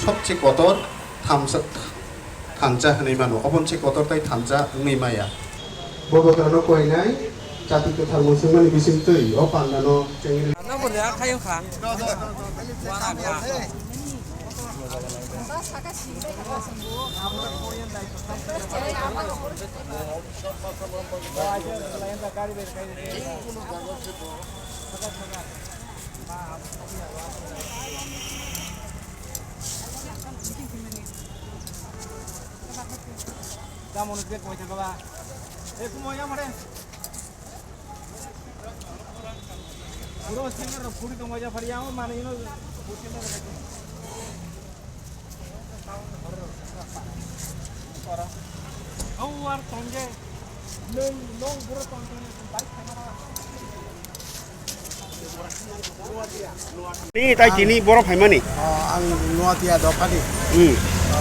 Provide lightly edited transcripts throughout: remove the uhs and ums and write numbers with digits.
सबसे कतर थानजा होनाय मानो अबनसे कतर ताई थानजा ङै माया बबोग्रानो कोइनाय जाति तथा मुसलमान बिसिमतै अ पान्दानो चेंगिरि ना बोरया खायखा Kamu nulis kau macam apa? Semuanya mana? Pura singer, puri kamu aja varian mana ini? Puri mana? Orang. Awar tongge, long pura tongge baik kamera. Ni tai sini borok hai mana? Ang Nuatia Dopani.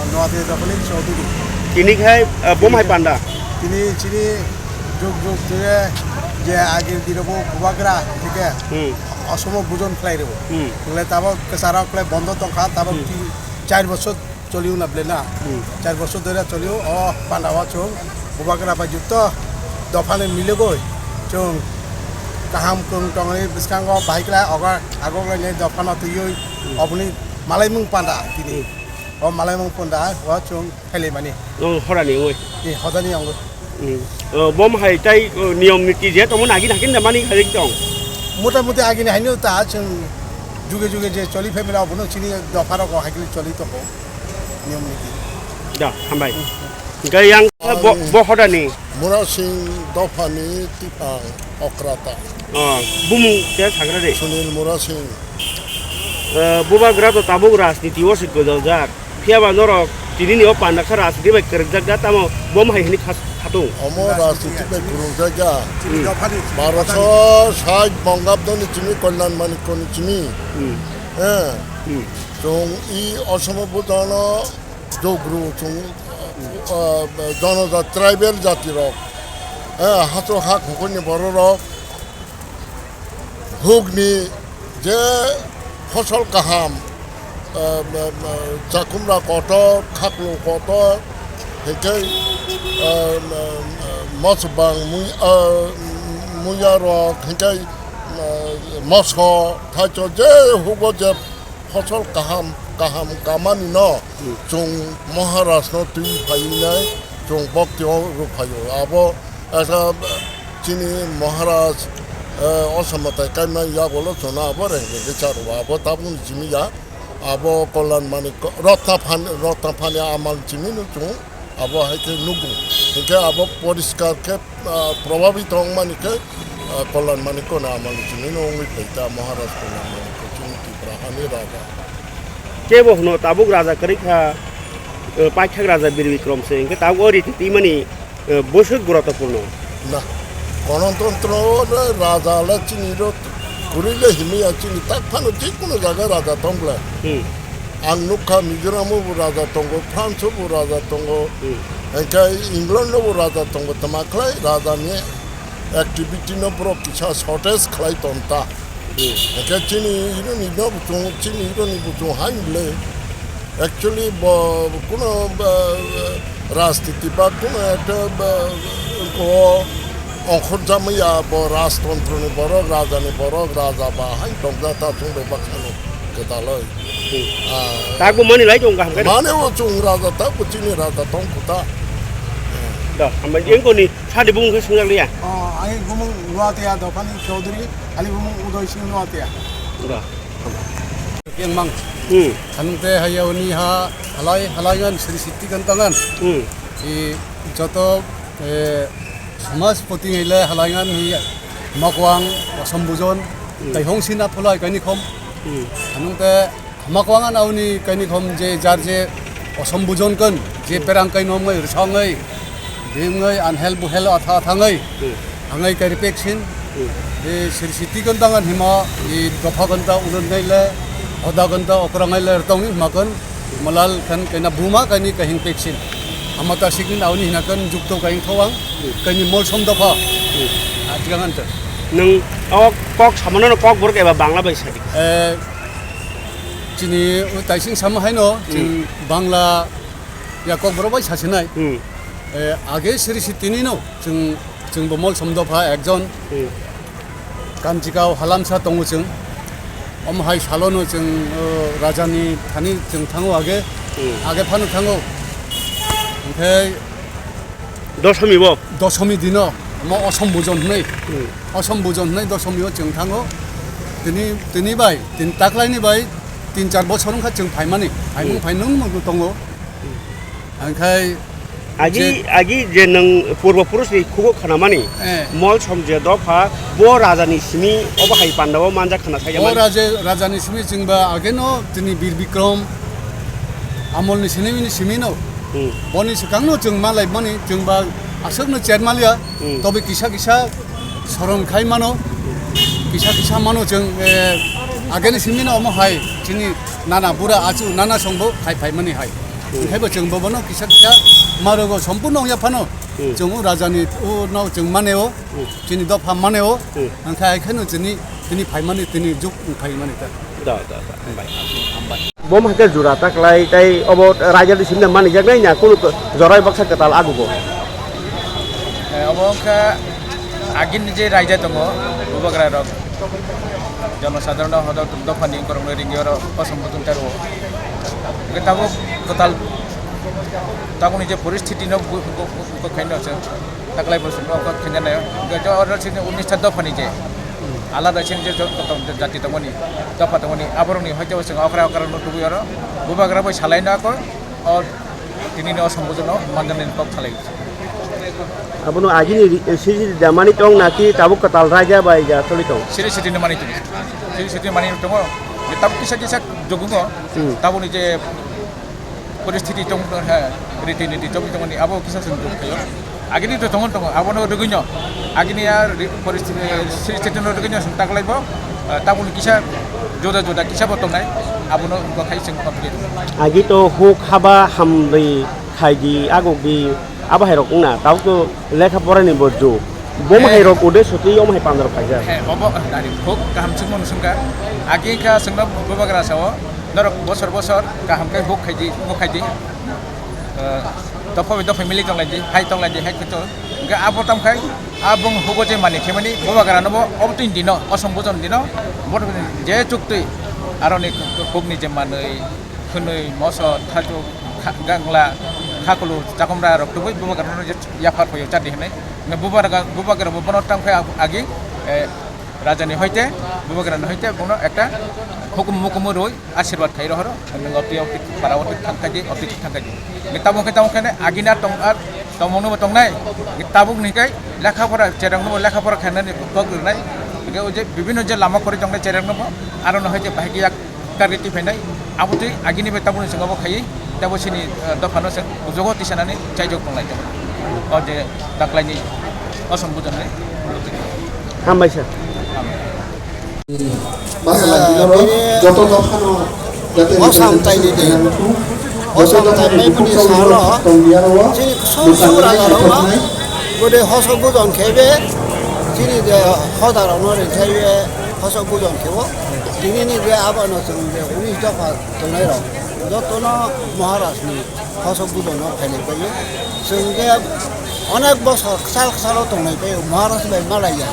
Nuatia Dopani Chaudhuri. Kini hai bom hai panda. Kini juk tu je agir di rebo bubagra, ठीक है? असमो बुजन fly रebo. ले तब केसारा fly बंद तो खा तब 4 बছর चलियो ना बले ना. 4 बছর धरे चलियो ओ पांडावा चो बुबाग्रा बा जुत्तो दफाने मिले गई. चों kaham kung tongni biskango baik lah agar agak ni dafana tu yo अपनी malai mung panda kini. Oh malai mung panda, wah cung heli mani. Oh horani oi. Ni hodani anggo. Bom hai tai niom niti je tomo nagi nakin damani hari tong. Muta agi ni hanya ta cung juga je coli family abuno cini dafara ko hagili coli to ko niom niti. Dah sampai. Gaya yang bo horani. Murasing dafani tipang okrata. Bumu dia sagra deh. Sunil Murasing. Buba grato tabung rasniti wasit godaljar. Siapa norok jadi ni opan nak rasniti baik kerja data mau bom hai ini khas hatung. Omo rasniti baik kurung jaga. Cini dafani. Baraso saj bangap doni cimi kollan mani koni cimi. Jong I asama budana jogru jong jono da tribal jati rok. Hato hak hukuni baro rok. Hugni je ফসল কাহাম চাকুমরা কত খাকলো কত হেকে মসবাং মুয়া rock হেকে মস থাইচ যে হুব যে ফসল কাহাম কামানি ন জং মহারাষ্ট্র তুই ফাইনাই জং বক্তি রূপায় আবো একটা চিনি মহারাজ অসমতায় কাইমা ইয়া বলো সোনা আবার বিচার আবো তাবুন জিমিয়া আবো কল্যাণ মানিক রত্না ফানি আমার জিমিনু চুং আবো হাইকে নুগু হেকে আবো পরিষ্কারকে প্রভাবিত মানিকে কল্যাণ মানিক না আমার জিমিনু ওই পেতা মহারাজ কল্যাণ মানিক চুং ত্রিপুরাহানি রাজা কে বহনো তাবুক রাজা করিখা পাইখাক রাজা বীর বিক্রম সিং কে তাবুক রীতি মানে বসুক গুরুত্বপূর্ণ না গণতন্ত্র রাজা চিনির ঘুরিলে হিমিয়া চিনি তাক ফানো যে কোনো জায়গায় রাজা তংলে আং নুখা মিজোরামও রাজা তঙ্গ ফ্রান্সও রাজা তঙ্গ এখানে ইংল্যান্ডও রাজা তঙ্গ তামাখলাই রাজা নিয়ে অ্যাক্টিভিটি নব্র কিছু শর্টেজ খাই তন্তা এখানে চিনি ইরনি বুঝুং চিনি ইরনি বুঝুং হাইলে অ্যাকচুয়ালি কোনো রাজনীতি বা কোনো একটা অংশর জামাইয়া রাজতন্ত্রনি বড় রাজানি বড় রাজা বা হাই দংজা তা চুংবে বাখানো কেতালয় তাকো মানি লাই চং গাম মানে ও চুং রাজা তা বুচিনি রাজা তং কুতা dah sampai jengko ni sadi bung ke sungai liya Ani bumung Nuatia Dopani Chaudhuri, ani bumung Udoy Singh Nuatia. dah Kian mang. Ante hayawni ha halayan Sri Siti Gantangan. I joto Mas putting ile halayan hi makwang sambujon taihong sina pulai kani khom. Anungte makwangan awni kani khom je jar je sambujon kan je perang kai nom ngai rsangai. Dingai anhel buhel atha thangai. Angai kari peksin. E Sri Siti Gantangan hima I dofa ganta ulun ngai le oda ganta okrangai le rtongi makan malal kan kaina buma kani kahing peksin. Amata sigin awni hinakan jukto kain thawang kani mol som dofa atgangan ta nung awak kok samana kok bor ke bangla bai sadi जोंनि दाइसिं साम हायनो जों बांला याकब बर'बाय सासेनाय आगे सिरि सिटिनि न जों बमल समदफा एकजन कामजिगाव हालामसा दङ जों अमहाय सालनो जों राजानि थानि जों थाङो आगे फानो थाङो ओमफ्राय दशमी दिन म असम बुजन होननाय दशमीयाव जों थाङो दिनै बाय दाख्लैनि बाय 3-4 बोसोर जों फायमानि फायनो दङ ओंखाय आगि जे नों पूर्वपुरुषनि खुगो खानामानि मल समजे दफा बो राजानि सिमी अबहाय पान्डाव मानजा खाना थायामा राजानि सिमी जोंबा आगेनो दिनै बीर बिक्रम आमलनि सिमिनो बनि सिगांनो जों मालाय माने जोंबा आसोगनो चेरमालिया तबे किसा सरन खाय मानो किसा मानो जों आगेनि सिमिनो अमहाय जोंनि नाना बुरा आजु नाना संबो फाय माने हाय ओंखायबो जोंबो बनो किसा मारोगो सम्पूर्ण याफानो जों राजानि उनाव जों मानेओ जोंनि दफा मानेओ ओंखाय एखायनो जोंनि फायमानि दिनै जुग फायमानि दा bom haker jura taklai tai obo raja di sini mani jagnai nya kulu jorai baksa ketal agugo obo ka agin je raja tongo bubagra rok জনসাধারণ হদক দফানি করম রিঙ্গিয়র অসম্বোধন তারো তাবো total তাবনি যে পরিস্থিতি ন খাইনো আছে তাকলাই বসন খাইনা গজ অর্ডার ছিল 19 দফানি যে আলাদা ছিল যে জাতি তমনি দফা তমনি আবরনি হয়তো সঙ্গ অকরা নটুবি আর বুবাগ্রা বই সালাইনা কর আর তিনি অসম্বোধন মানজানি পক খালাই Abono agini sisi damani tong naki tabuk ketal raja bai ja soli tong. Siri mani tu. Siri mani tong. Tab kisah jogungo. Tabu ni je परिस्थिति tong ha riti ni tong ni abo kisah sendiri kayo. Agini tu tong abono jogunyo. Agini ya परिस्थिति siri no jogunyo sentak lai bo. Tabu ni kisah joda kisah potong nai. Abono ko khai sing komplit. Agi to huk haba hamri khaigi agogi apa herok na tahu tu lekha pora ni bojo bom herok udah suti om hai pandar paja obo dari hok kaham singmon sungka agi ka sengna bubagra sawo norok bosor kaham kai hok khaji to family tong laji hai kito ga abotam khai abong hogo je mani khemani bubagra no obtin dino osombojon dino bot je chuktui aroni hok ni je manai khunui moso thajo gangla Hakulu cakomra rok tu boy bubagar no yapar hoyo chadi hene ne bubagar bono tang khai agi raja ni hoite bubagar no hoite bono ekta hukum roi ashirwad khai rohoro ngopti parawati thangkaji ni tabung khane agina tong ar tomong no tong nai ni tabung ni kai lekha pora cherang no lekha pora khane ni pogr nai ge oje bibinno je lama kori tong cherang no aro no hoite bahagia kariti phenai abuti agini be tabung singabo khai tabo sini dofano sen jogo tisanani chaijok tonglai jabo oje taklai osombojon ni hambai sir masalah dinoro joto dofano jate osam taini de osam taini puni salo sini sura garo bode hosobojon khebe sini de hodaro nore khebe hosobojon khebo dinini de abano sungde uni jofa tonai ro যতনা মহারাজনি হসবুদনো ফাইলে পাইयो जोंगे अनेक बছর साल तंनाय पायो महाराज bye मालाया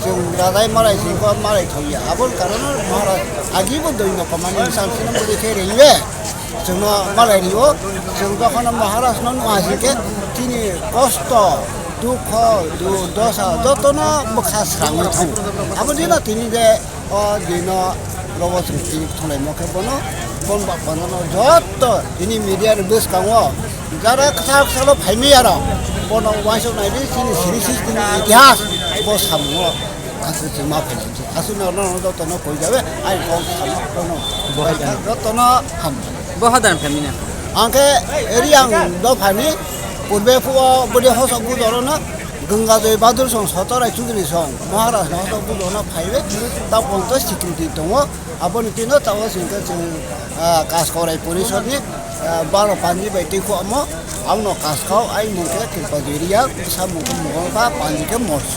जों राजाय मालाय सिंखौ मालाय थैया आबल कारण महाराज आगिबो दैनो कमानि सानसिन बदि खेरेइबे जोंनो मालाय रियो जों दखन महाराज न मासिके तिनि कष्ट दुख दशा যতনা बखा स्राङै थां आबो दिना तिनि जे दिनो रबसं तिनि थनाय मखे बनो bon bakbanono jotto ini media rebus kamu jara kesal paimi ara bono waisok nai di sini ini ikhlas bos kamu asu cuma paimi asu no jotto no koi jabe ai bos kamu no jotto no ham bohadan paimi na angke eriang do paimi purbe fuo bodi hosok bu dorona गंगाजय बादुर सं सतराय चुद्रि सं महाराज न बुदोना फाइबे ता Pant security दङ आबन किनो ताव सिंग कास कराय परिषदनि 12 पानि बायदि को म आउनो कास खाव आइ मुके कृपा दिरिया सामुको मगलबा पानिके मर्स